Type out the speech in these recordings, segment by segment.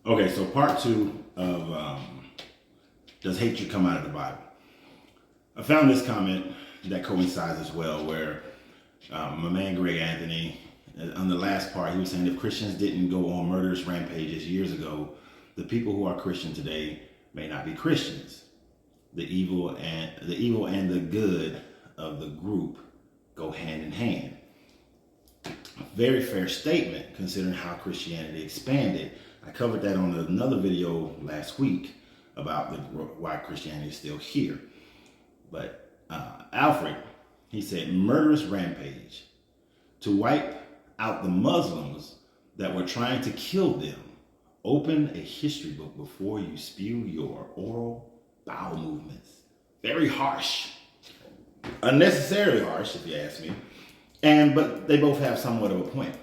Okay, so part two of does hatred come out of the Bible? I found this comment that coincides as well, where my man Greg Anthony, on the last part, he was saying if Christians didn't go on murderous rampages years ago, the people who are Christian today may not be Christians. The evil and the good of the group go hand in hand. Very fair statement considering how Christianity expanded. I covered that on another video last week about why Christianity is still here. But Alfred, he said, murderous rampage to wipe out the Muslims that were trying to kill them. Open a history book before you spew your oral bowel movements. Very harsh. Unnecessarily harsh, if you ask me. But they both have somewhat of a point.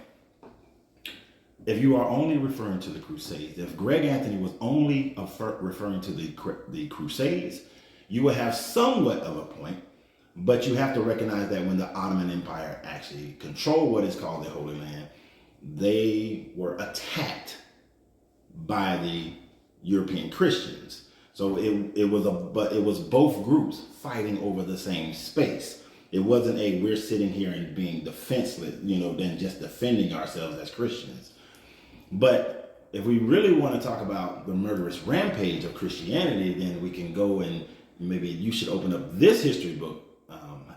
If you are only referring to the Crusades, if Greg Anthony was only referring to the Crusades, you would have somewhat of a point, but you have to recognize that when the Ottoman Empire actually controlled what is called the Holy Land, they were attacked by the European Christians. So it was both groups fighting over the same space. It wasn't we're sitting here and being defenseless, than just defending ourselves as Christians. But if we really want to talk about the murderous rampage of Christianity, then we can go and maybe you should open up this history book,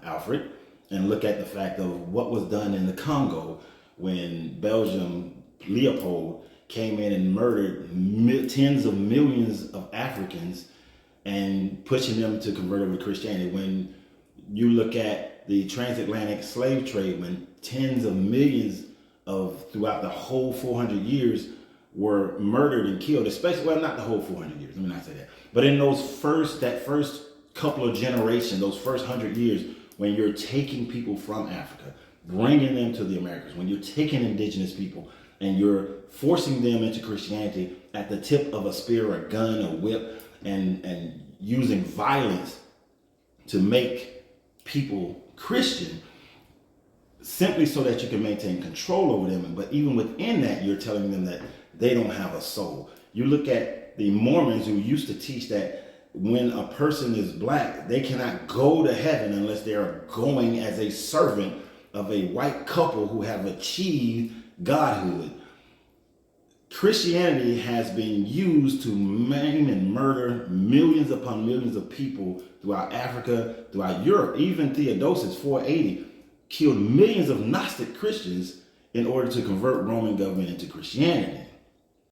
Alfred, and look at the fact of what was done in the Congo when Belgium, Leopold, came in and murdered tens of millions of Africans and pushing them to convert over to Christianity. When you look at the transatlantic slave trade, when tens of millions throughout the whole 400 years were murdered and killed, especially, well, not the whole 400 years, let me not say that, but in that first couple of generations, those first 100 years, when you're taking people from Africa, bringing them to the Americas, when you're taking indigenous people and you're forcing them into Christianity at the tip of a spear, a gun, a whip, and using violence to make people Christian, simply so that you can maintain control over them. But even within that, you're telling them that they don't have a soul. You look at the Mormons who used to teach that when a person is black, they cannot go to heaven unless they are going as a servant of a white couple who have achieved godhood. Christianity has been used to maim and murder millions upon millions of people throughout Africa, throughout Europe. Even Theodosius, 480, killed millions of Gnostic Christians in order to convert Roman government into Christianity.